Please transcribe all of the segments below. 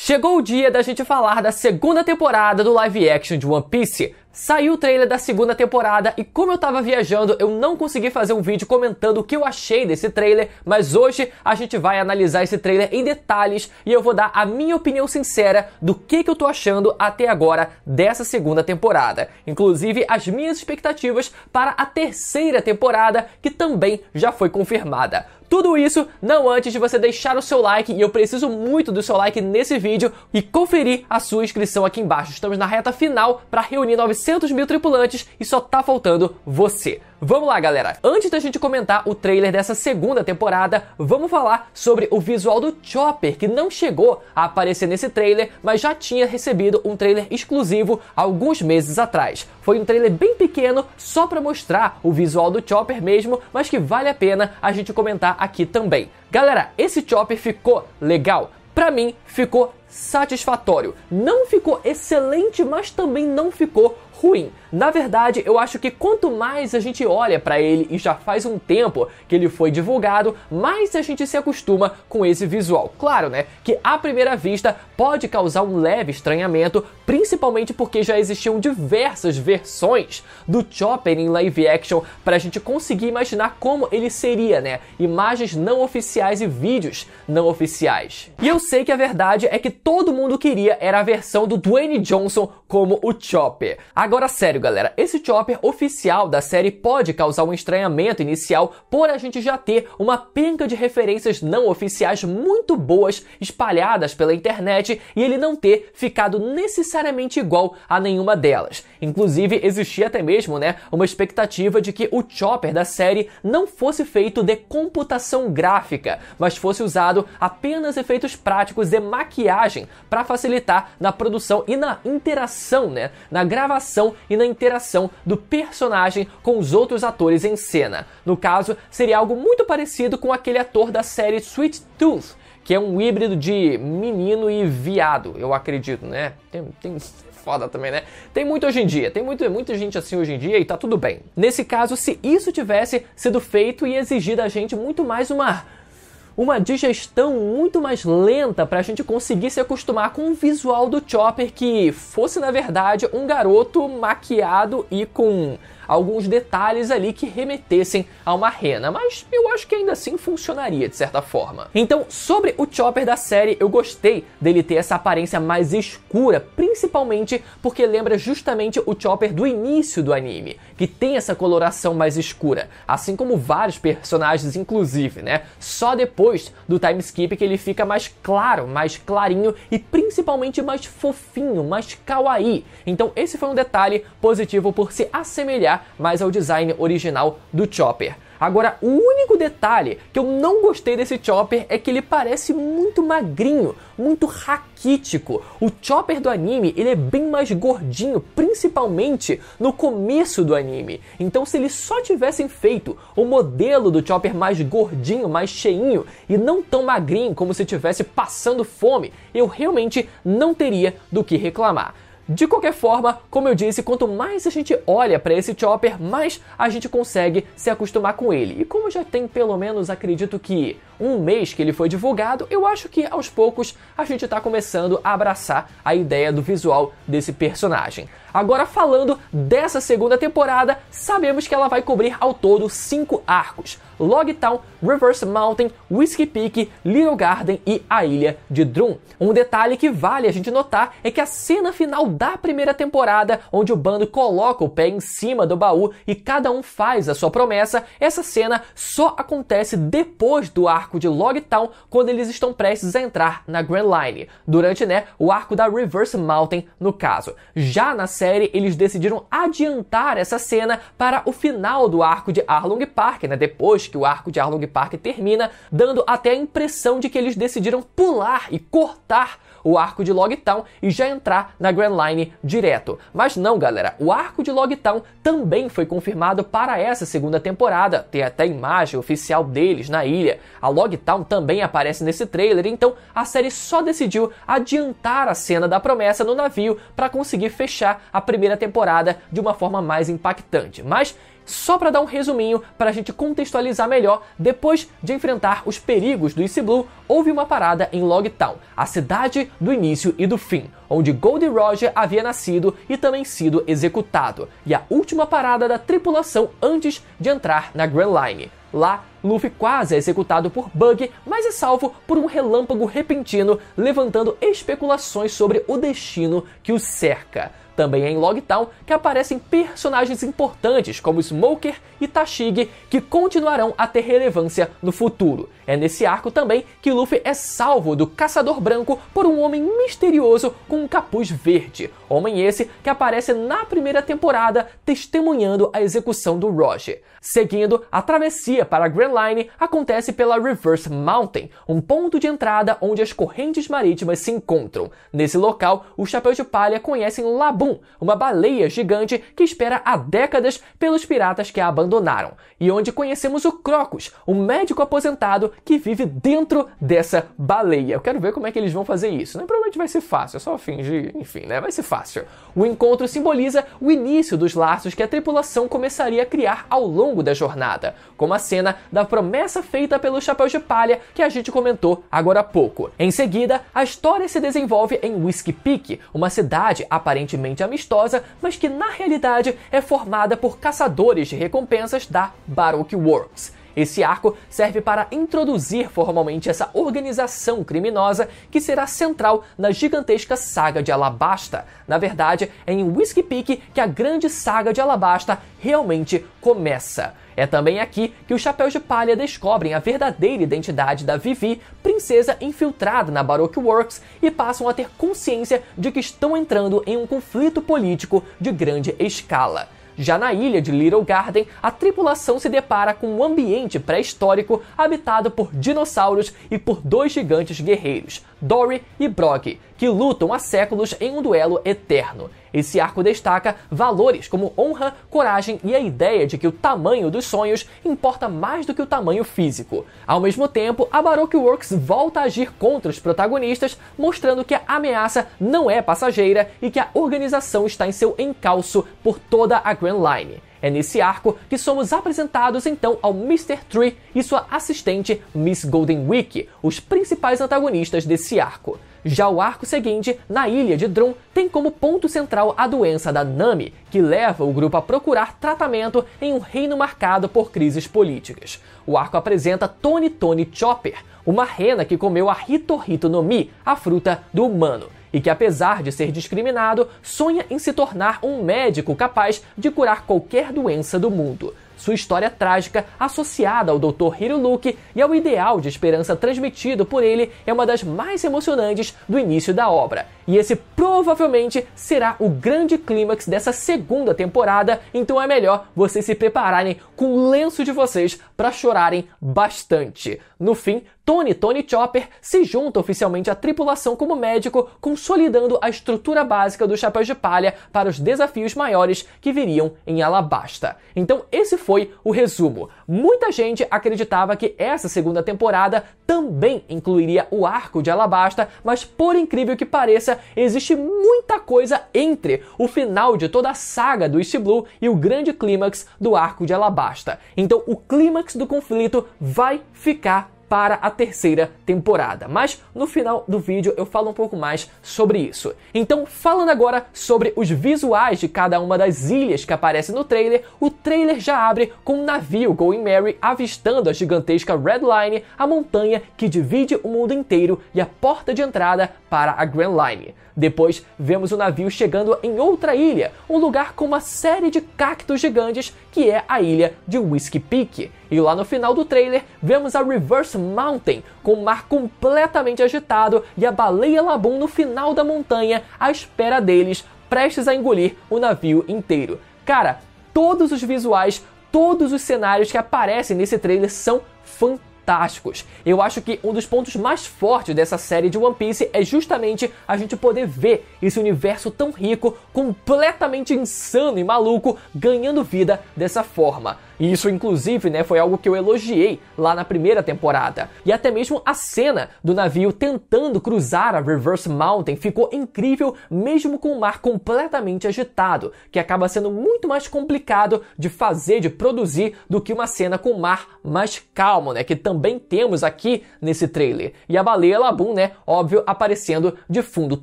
Chegou o dia da gente falar da segunda temporada do live action de One Piece. Saiu o trailer da segunda temporada e como eu tava viajando, eu não consegui fazer um vídeo comentando o que eu achei desse trailer, mas hoje a gente vai analisar esse trailer em detalhes e eu vou dar a minha opinião sincera do que eu tô achando até agora dessa segunda temporada. Inclusive as minhas expectativas para a terceira temporada, que também já foi confirmada. Tudo isso não antes de você deixar o seu like, e eu preciso muito do seu like nesse vídeo, e conferir a sua inscrição aqui embaixo. Estamos na reta final para reunir 900 mil tripulantes e só tá faltando você. Vamos lá, galera. Antes da gente comentar o trailer dessa segunda temporada, vamos falar sobre o visual do Chopper, que não chegou a aparecer nesse trailer, mas já tinha recebido um trailer exclusivo alguns meses atrás. Foi um trailer bem pequeno, só para mostrar o visual do Chopper mesmo, mas que vale a pena a gente comentar aqui também. Galera, esse Chopper ficou legal? Pra mim, ficou satisfatório. Não ficou excelente, mas também não ficou ruim. Na verdade, eu acho que quanto mais a gente olha pra ele, e já faz um tempo que ele foi divulgado, mais a gente se acostuma com esse visual. Claro, né, que à primeira vista pode causar um leve estranhamento, principalmente porque já existiam diversas versões do Chopper em live action pra gente conseguir imaginar como ele seria, né? Imagens não oficiais e vídeos não oficiais. E eu sei que a verdade é que todo mundo queria era a versão do Dwayne Johnson como o Chopper. Agora, sério, galera, esse Chopper oficial da série pode causar um estranhamento inicial por a gente já ter uma penca de referências não oficiais muito boas espalhadas pela internet e ele não ter ficado necessariamente igual a nenhuma delas. Inclusive, existia até mesmo, né, uma expectativa de que o Chopper da série não fosse feito de computação gráfica, mas fosse usado apenas efeitos práticos de maquiagem para facilitar na produção e na interação, né, na gravação e na interação do personagem com os outros atores em cena. No caso, seria algo muito parecido com aquele ator da série Sweet Tooth, que é um híbrido de menino e viado, eu acredito, né? Tem foda também, né? Tem muito hoje em dia, tem muita gente assim hoje em dia e tá tudo bem. Nesse caso, se isso tivesse sido feito e exigir da gente muito mais uma digestão muito mais lenta para a gente conseguir se acostumar com o visual do Chopper, que fosse, na verdade, um garoto maquiado e com alguns detalhes ali que remetessem a uma rena, mas eu acho que ainda assim funcionaria de certa forma. Então, sobre o Chopper da série, eu gostei dele ter essa aparência mais escura, principalmente porque lembra justamente o Chopper do início do anime, que tem essa coloração mais escura, assim como vários personagens, inclusive, né? Só depois do time skip que ele fica mais claro, mais clarinho e principalmente mais fofinho, mais kawaii. Então esse foi um detalhe positivo por se assemelhar mais ao design original do Chopper. Agora, o único detalhe que eu não gostei desse Chopper é que ele parece muito magrinho, muito raquítico. O Chopper do anime, ele é bem mais gordinho, principalmente no começo do anime. Então, se eles só tivessem feito o modelo do Chopper mais gordinho, mais cheinho e não tão magrinho como se estivesse passando fome, eu realmente não teria do que reclamar. De qualquer forma, como eu disse, quanto mais a gente olha para esse Chopper, mais a gente consegue se acostumar com ele. E como já tem pelo menos, acredito que um mês que ele foi divulgado, eu acho que aos poucos a gente está começando a abraçar a ideia do visual desse personagem. Agora, falando dessa segunda temporada, sabemos que ela vai cobrir ao todo 5 arcos: Log Town, Reverse Mountain, Whiskey Peak, Little Garden e a Ilha de Drum. Um detalhe que vale a gente notar é que a cena final da primeira temporada, onde o bando coloca o pé em cima do baú e cada um faz a sua promessa, essa cena só acontece depois do arco de Log Town, quando eles estão prestes a entrar na Grand Line, durante, né, o arco da Reverse Mountain no caso. Já na série, eles decidiram adiantar essa cena para o final do arco de Arlong Park, né, depois que o arco de Arlong Park termina, dando até a impressão de que eles decidiram pular e cortar o arco de Log Town e já entrar na Grand Line direto. Mas não, galera, o arco de Log Town também foi confirmado para essa segunda temporada, tem até imagem oficial deles na ilha. A Log Town também aparece nesse trailer, então a série só decidiu adiantar a cena da promessa no navio para conseguir fechar a primeira temporada de uma forma mais impactante. Mas só para dar um resuminho para a gente contextualizar melhor, depois de enfrentar os perigos do East Blue, houve uma parada em Logtown, a cidade do início e do fim, onde Goldie Roger havia nascido e também sido executado, e a última parada da tripulação antes de entrar na Grand Line. Lá, Luffy quase é executado por Bug, mas é salvo por um relâmpago repentino, levantando especulações sobre o destino que o cerca. Também é em Logtown que aparecem personagens importantes como Smoker e Tashigi, que continuarão a ter relevância no futuro. É nesse arco também que Luffy é salvo do Caçador Branco por um homem misterioso com um capuz verde. Homem esse que aparece na primeira temporada testemunhando a execução do Roger. Seguindo, a travessia para a Grand Line acontece pela Reverse Mountain, um ponto de entrada onde as correntes marítimas se encontram. Nesse local, os Chapéus de Palha conhecem Laboon, uma baleia gigante que espera há décadas pelos piratas que a abandonaram, e onde conhecemos o Crocus, um médico aposentado que vive dentro dessa baleia. Eu quero ver como é que eles vão fazer isso, né? Provavelmente vai ser fácil, é só fingir, enfim, né? Vai ser fácil. O encontro simboliza o início dos laços que a tripulação começaria a criar ao longo da jornada, como a cena da promessa feita pelos Chapéus de Palha que a gente comentou agora há pouco. Em seguida, a história se desenvolve em Whiskey Peak, uma cidade aparentemente amistosa, mas que na realidade é formada por caçadores de recompensas da Baroque Works. Esse arco serve para introduzir formalmente essa organização criminosa que será central na gigantesca saga de Alabasta. Na verdade, é em Whiskey Peak que a grande saga de Alabasta realmente começa. É também aqui que os Chapéus de Palha descobrem a verdadeira identidade da Vivi, princesa infiltrada na Baroque Works, e passam a ter consciência de que estão entrando em um conflito político de grande escala. Já na ilha de Little Garden, a tripulação se depara com um ambiente pré-histórico habitado por dinossauros e por dois gigantes guerreiros, Dory e Brog, que lutam há séculos em um duelo eterno. Esse arco destaca valores como honra, coragem e a ideia de que o tamanho dos sonhos importa mais do que o tamanho físico. Ao mesmo tempo, a Baroque Works volta a agir contra os protagonistas, mostrando que a ameaça não é passageira e que a organização está em seu encalço por toda a Grand Line. É nesse arco que somos apresentados então ao Mr. Tree e sua assistente Miss Golden Week, os principais antagonistas desse arco. Já o arco seguinte, na ilha de Drum, tem como ponto central a doença da Nami, que leva o grupo a procurar tratamento em um reino marcado por crises políticas. O arco apresenta Tony Chopper, uma rena que comeu a Hito no Mi, a fruta do humano, e que, apesar de ser discriminado, sonha em se tornar um médico capaz de curar qualquer doença do mundo. Sua história trágica, associada ao Dr. Hiruluki e ao ideal de esperança transmitido por ele, é uma das mais emocionantes do início da obra. E esse provavelmente será o grande clímax dessa segunda temporada, então é melhor vocês se prepararem com o lenço de vocês para chorarem bastante. No fim, Tony Chopper se junta oficialmente à tripulação como médico, consolidando a estrutura básica dos Chapéus de Palha para os desafios maiores que viriam em Alabasta. Então esse foi o resumo. Muita gente acreditava que essa segunda temporada também incluiria o arco de Alabasta, mas por incrível que pareça, existe muita coisa entre o final de toda a saga do East Blue e o grande clímax do arco de Alabasta. Então o clímax do conflito vai ficar para a terceira temporada, mas no final do vídeo eu falo um pouco mais sobre isso. Então, falando agora sobre os visuais de cada uma das ilhas que aparecem no trailer, o trailer já abre com um navio Going Merry avistando a gigantesca Red Line, a montanha que divide o mundo inteiro e a porta de entrada para a Grand Line. Depois, vemos o navio chegando em outra ilha, um lugar com uma série de cactos gigantes, que é a ilha de Whiskey Peak. E lá no final do trailer, vemos a Reverse Mountain, com o mar completamente agitado e a baleia Laboon no final da montanha, à espera deles, prestes a engolir o navio inteiro. Cara, todos os visuais, todos os cenários que aparecem nesse trailer são fantásticos. Eu acho que um dos pontos mais fortes dessa série de One Piece é justamente a gente poder ver esse universo tão rico, completamente insano e maluco, ganhando vida dessa forma. E isso, inclusive, né, foi algo que eu elogiei lá na primeira temporada. E até mesmo a cena do navio tentando cruzar a Reverse Mountain ficou incrível, mesmo com o mar completamente agitado, que acaba sendo muito mais complicado de fazer, de produzir, do que uma cena com o mar mais calmo, né, que também temos aqui nesse trailer. E a baleia Laboon, né, óbvio, aparecendo de fundo.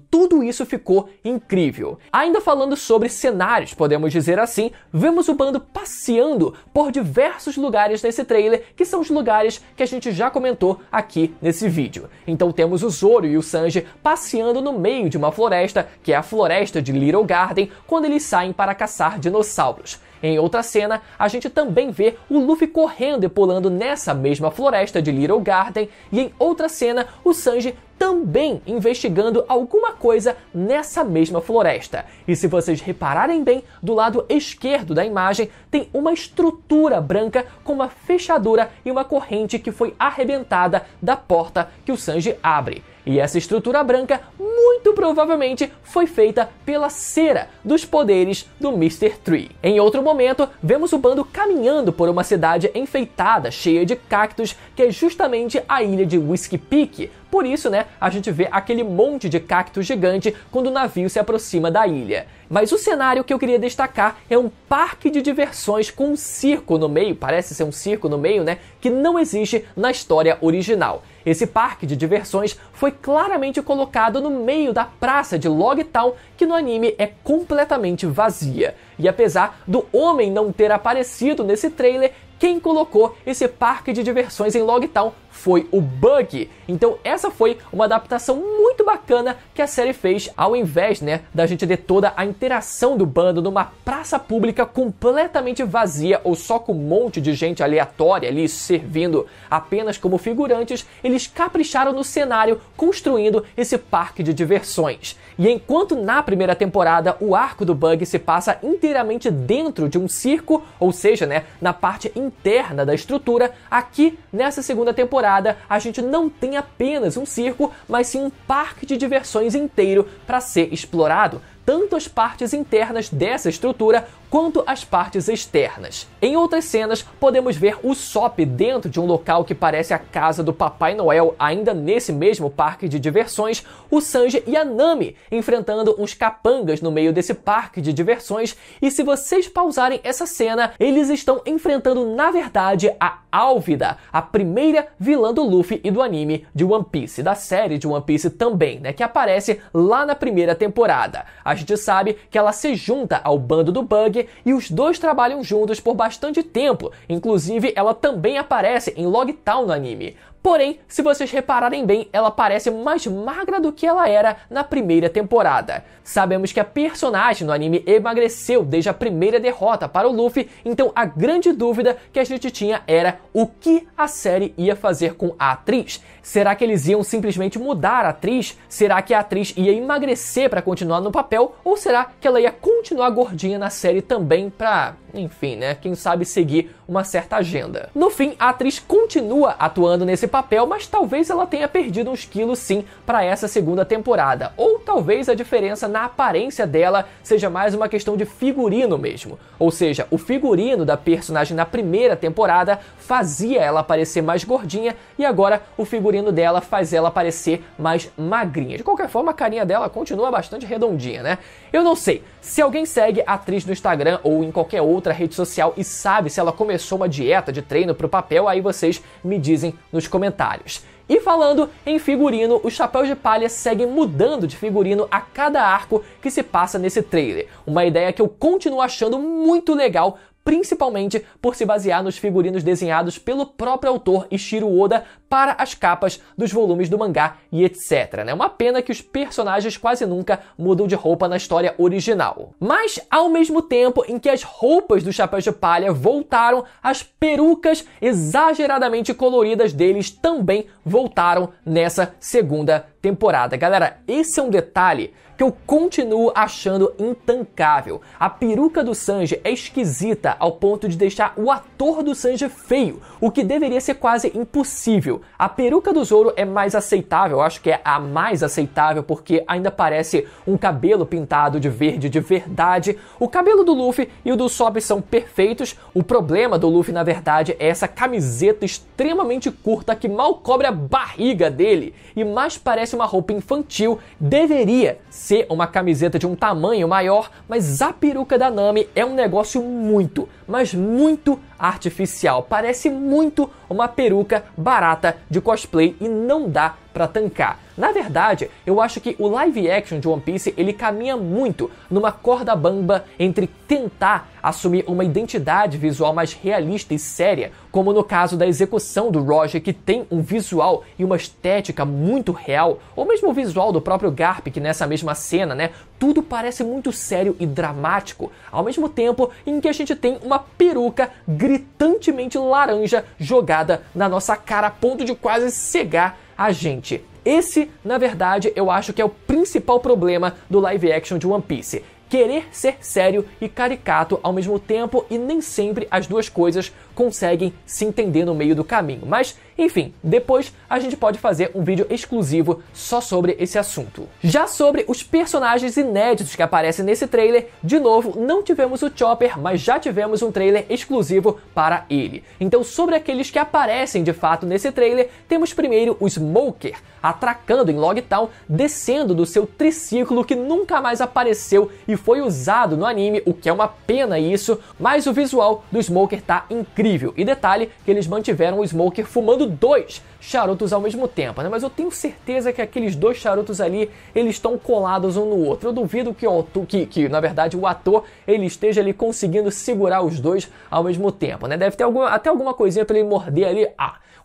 Tudo isso ficou incrível. Ainda falando sobre cenários, podemos dizer assim, vemos o bando passeando por diversos lugares nesse trailer, que são os lugares que a gente já comentou aqui nesse vídeo. Então temos o Zoro e o Sanji passeando no meio de uma floresta, que é a floresta de Little Garden, quando eles saem para caçar dinossauros. Em outra cena, a gente também vê o Luffy correndo e pulando nessa mesma floresta de Little Garden, e em outra cena, o Sanji também investigando alguma coisa nessa mesma floresta. E se vocês repararem bem, do lado esquerdo da imagem tem uma estrutura branca com uma fechadura e uma corrente que foi arrebentada da porta que o Sanji abre. E essa estrutura branca muito provavelmente foi feita pela cera dos poderes do Mr. Tree. Em outro momento, vemos o bando caminhando por uma cidade enfeitada, cheia de cactos, que é justamente a ilha de Whiskey Peak. Por isso, né, a gente vê aquele monte de cacto gigante quando o navio se aproxima da ilha. Mas o cenário que eu queria destacar é um parque de diversões com um circo no meio, parece ser um circo no meio, né, que não existe na história original. Esse parque de diversões foi claramente colocado no meio da praça de Logtown, que no anime é completamente vazia. E apesar do homem não ter aparecido nesse trailer, quem colocou esse parque de diversões em Logtown foi o Bug. Então essa foi uma adaptação muito bacana que a série fez, ao invés, né, da gente ter toda a interação do bando numa praça pública completamente vazia ou só com um monte de gente aleatória ali servindo apenas como figurantes. Eles capricharam no cenário construindo esse parque de diversões. E enquanto na primeira temporada o arco do Bug se passa inteiramente dentro de um circo, ou seja, né, na parte interna da estrutura, aqui nessa segunda temporada a gente não tem apenas um circo, mas sim um parque de diversões inteiro para ser explorado, tanto as partes internas dessa estrutura quanto as partes externas. Em outras cenas, podemos ver o Sop dentro de um local que parece a casa do Papai Noel, ainda nesse mesmo parque de diversões, o Sanji e a Nami enfrentando uns capangas no meio desse parque de diversões, e se vocês pausarem essa cena, eles estão enfrentando, na verdade, a Álvida, a primeira vilã do Luffy e do anime de One Piece, da série de One Piece também, né, que aparece lá na primeira temporada. A gente sabe que ela se junta ao bando do Bug e os dois trabalham juntos por bastante tempo, inclusive ela também aparece em Logtown no anime. Porém, se vocês repararem bem, ela parece mais magra do que ela era na primeira temporada. Sabemos que a personagem no anime emagreceu desde a primeira derrota para o Luffy, então a grande dúvida que a gente tinha era o que a série ia fazer com a atriz. Será que eles iam simplesmente mudar a atriz? Será que a atriz ia emagrecer para continuar no papel? Ou será que ela ia continuar gordinha na série também para, enfim, né, quem sabe seguir uma certa agenda? No fim, a atriz continua atuando nesse papel, mas talvez ela tenha perdido uns quilos sim para essa segunda temporada. Ou talvez a diferença na aparência dela seja mais uma questão de figurino mesmo. Ou seja, o figurino da personagem na primeira temporada fazia ela parecer mais gordinha e agora o figurino dela faz ela parecer mais magrinha. De qualquer forma, a carinha dela continua bastante redondinha, né? Eu não sei. Se alguém segue a atriz no Instagram ou em qualquer outra rede social e sabe se ela começou uma dieta de treino pro papel, aí vocês me dizem nos comentários. E falando em figurino, os Chapéus de Palha seguem mudando de figurino a cada arco que se passa nesse trailer. Uma ideia que eu continuo achando muito legal, principalmente por se basear nos figurinos desenhados pelo próprio autor Ishiro Oda para as capas dos volumes do mangá e etc. É uma pena que os personagens quase nunca mudam de roupa na história original. Mas, ao mesmo tempo em que as roupas dos Chapéus de Palha voltaram, as perucas exageradamente coloridas deles também voltaram nessa segunda temporada. Galera, esse é um detalhe que eu continuo achando intancável. A peruca do Sanji é esquisita, nada ao ponto de deixar o ator do Sanji feio, o que deveria ser quase impossível. A peruca do Zoro é mais aceitável, eu acho que é a mais aceitável porque ainda parece um cabelo pintado de verde de verdade. O cabelo do Luffy e o do Usopp são perfeitos. O problema do Luffy, na verdade, é essa camiseta extremamente curta que mal cobre a barriga dele e mais parece uma roupa infantil. Deveria ser uma camiseta de um tamanho maior, mas a peruca da Nami é um negócio muito, mas muito artificial. Parece muito uma peruca barata de cosplay e não dá pra tancar. Na verdade, eu acho que o live action de One Piece ele caminha muito numa corda bamba entre tentar assumir uma identidade visual mais realista e séria, como no caso da execução do Roger, que tem um visual e uma estética muito real, ou mesmo o visual do próprio Garp, que nessa mesma cena, né, tudo parece muito sério e dramático, ao mesmo tempo em que a gente tem uma peruca gritantemente laranja jogada na nossa cara a ponto de quase cegar a gente. Esse, na verdade, eu acho que é o principal problema do live action de One Piece. Querer ser sério e caricato ao mesmo tempo e nem sempre as duas coisas conseguem se entender no meio do caminho. Mas, enfim, depois a gente pode fazer um vídeo exclusivo só sobre esse assunto. Já sobre os personagens inéditos que aparecem nesse trailer, de novo, não tivemos o Chopper, mas já tivemos um trailer exclusivo para ele. Então, sobre aqueles que aparecem de fato nesse trailer, temos primeiro o Smoker, atracando em Logtown, descendo do seu triciclo que nunca mais apareceu e foi usado no anime, o que é uma pena isso, mas o visual do Smoker tá incrível. E detalhe que eles mantiveram o Smoker fumando 2 charutos ao mesmo tempo, né? Mas eu tenho certeza que aqueles 2 charutos ali, eles estão colados um no outro. Eu duvido que na verdade, o ator ele esteja ali conseguindo segurar os 2 ao mesmo tempo, né? Deve ter até alguma coisinha para ele morder ali,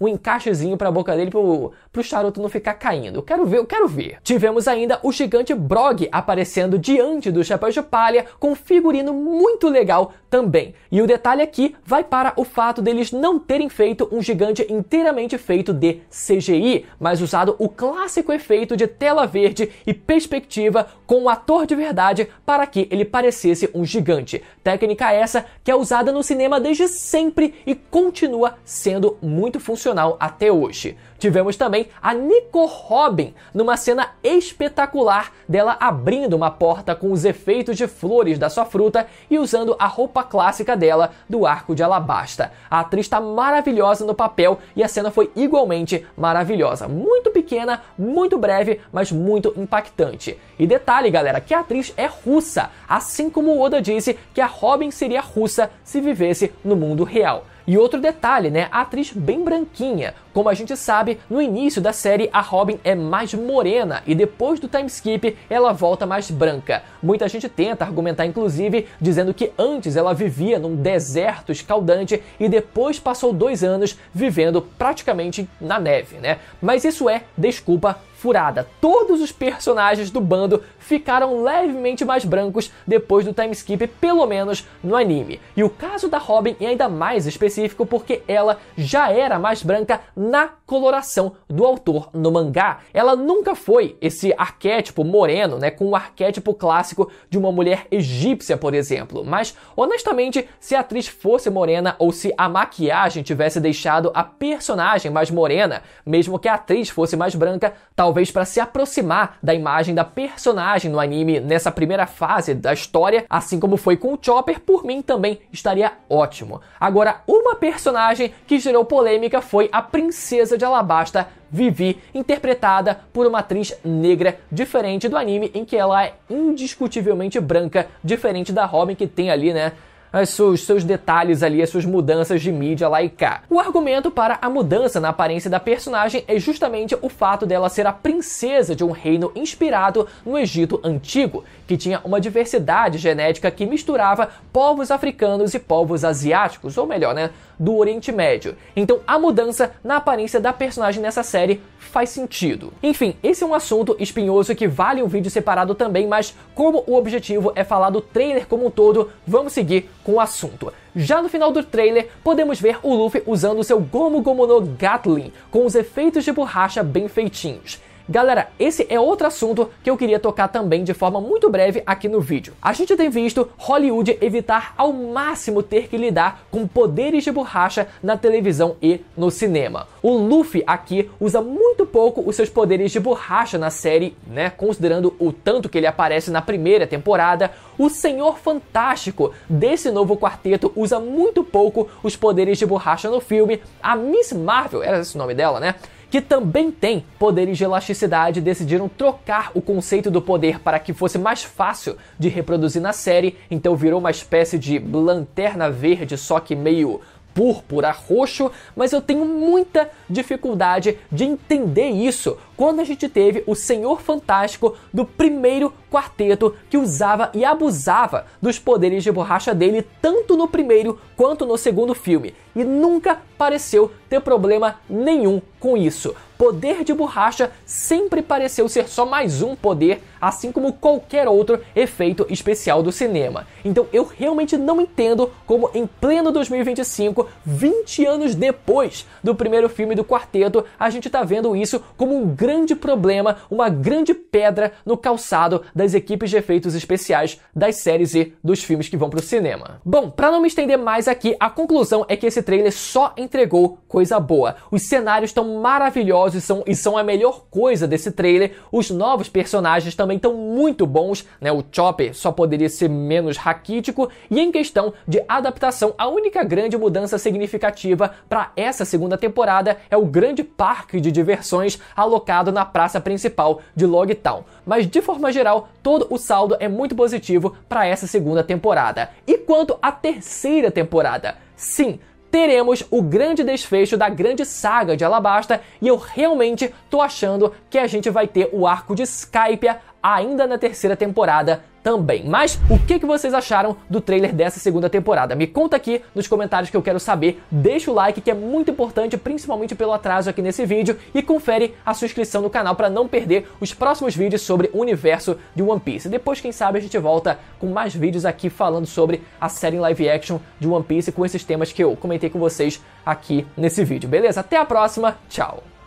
um encaixezinho pra boca dele pro charuto não ficar caindo. Eu quero ver. Tivemos ainda o gigante Brog aparecendo diante do Chapéu de Palha com um figurino muito legal também. E o detalhe aqui vai para o fato deles não terem feito um gigante inteiramente feito de CGI, mas usado o clássico efeito de tela verde e perspectiva com um ator de verdade para que ele parecesse um gigante. Técnica essa que é usada no cinema desde sempre e continua sendo muito funcional até hoje. Tivemos também a Nico Robin numa cena espetacular dela abrindo uma porta com os efeitos de flores da sua fruta e usando a roupa clássica dela do Arco de Alabasta. A atriz está maravilhosa no papel e a cena foi igualmente maravilhosa. Muito pequena, muito breve, mas muito impactante. E detalhe, galera, que a atriz é russa, assim como o Oda disse que a Robin seria russa se vivesse no mundo real. E outro detalhe, né? A atriz bem branquinha. Como a gente sabe, no início da série a Robin é mais morena e depois do time skip ela volta mais branca. Muita gente tenta argumentar inclusive dizendo que antes ela vivia num deserto escaldante e depois passou 2 anos vivendo praticamente na neve, né? Mas isso é desculpa furada. Todos os personagens do bando ficaram levemente mais brancos depois do time skip, pelo menos no anime. E o caso da Robin é ainda mais específico porque ela já era mais branca na coloração do autor no mangá. Ela nunca foi esse arquétipo moreno, né, com o arquétipo clássico de uma mulher egípcia, por exemplo. Mas, honestamente, se a atriz fosse morena ou se a maquiagem tivesse deixado a personagem mais morena, mesmo que a atriz fosse mais branca, talvez para se aproximar da imagem da personagem no anime nessa primeira fase da história, assim como foi com o Chopper, por mim também estaria ótimo. Agora, uma personagem que gerou polêmica foi a Princesa de Alabasta, Vivi, interpretada por uma atriz negra, diferente do anime em que ela é indiscutivelmente branca, diferente da Robin que tem ali, né, os seus detalhes ali, as suas mudanças de mídia lá e cá. O argumento para a mudança na aparência da personagem é justamente o fato dela ser a princesa de um reino inspirado no Egito Antigo, que tinha uma diversidade genética que misturava povos africanos e povos asiáticos, ou melhor, né, do Oriente Médio. Então a mudança na aparência da personagem nessa série faz sentido. Enfim, esse é um assunto espinhoso que vale um vídeo separado também, mas como o objetivo é falar do trailer como um todo, vamos seguir com o assunto. Já no final do trailer, podemos ver o Luffy usando seu Gomu Gomu no Gatling, com os efeitos de borracha bem feitinhos. Galera, esse é outro assunto que eu queria tocar também de forma muito breve aqui no vídeo. A gente tem visto Hollywood evitar ao máximo ter que lidar com poderes de borracha na televisão e no cinema. O Luffy aqui usa muito pouco os seus poderes de borracha na série, né, considerando o tanto que ele aparece na primeira temporada. O Senhor Fantástico desse novo quarteto usa muito pouco os poderes de borracha no filme. A Miss Marvel, era esse o nome dela, né? Que também tem poderes de elasticidade, decidiram trocar o conceito do poder para que fosse mais fácil de reproduzir na série, então virou uma espécie de lanterna verde, só que meio púrpura, roxo, mas eu tenho muita dificuldade de entender isso quando a gente teve o Senhor Fantástico do primeiro quarteto que usava e abusava dos poderes de borracha dele tanto no primeiro quanto no segundo filme e nunca pareceu ter problema nenhum com isso. Poder de borracha sempre pareceu ser só mais um poder, assim como qualquer outro efeito especial do cinema. Então eu realmente não entendo como em pleno 2025, 20 anos depois do primeiro filme do quarteto, a gente tá vendo isso como um grande problema, uma grande pedra no calçado das equipes de efeitos especiais das séries e dos filmes que vão pro cinema. Bom, pra não me estender mais aqui, a conclusão é que esse trailer só entregou coisa boa. Os cenários estão maravilhosos e são a melhor coisa desse trailer. Os novos personagens também estão muito bons, né? O Chopper só poderia ser menos raquítico. E em questão de adaptação, a única grande mudança significativa para essa segunda temporada é o grande parque de diversões alocado na praça principal de Logtown. Mas de forma geral, todo o saldo é muito positivo para essa segunda temporada. E quanto à terceira temporada? Sim, teremos o grande desfecho da grande saga de Alabasta e eu realmente tô achando que a gente vai ter o arco de Skypiea ainda na terceira temporada também. Mas o que vocês acharam do trailer dessa segunda temporada? Me conta aqui nos comentários que eu quero saber. Deixa o like que é muito importante, principalmente pelo atraso aqui nesse vídeo, e confere a sua inscrição no canal para não perder os próximos vídeos sobre o universo de One Piece. Depois, quem sabe, a gente volta com mais vídeos aqui falando sobre a série em live action de One Piece com esses temas que eu comentei com vocês aqui nesse vídeo, beleza? Até a próxima, tchau!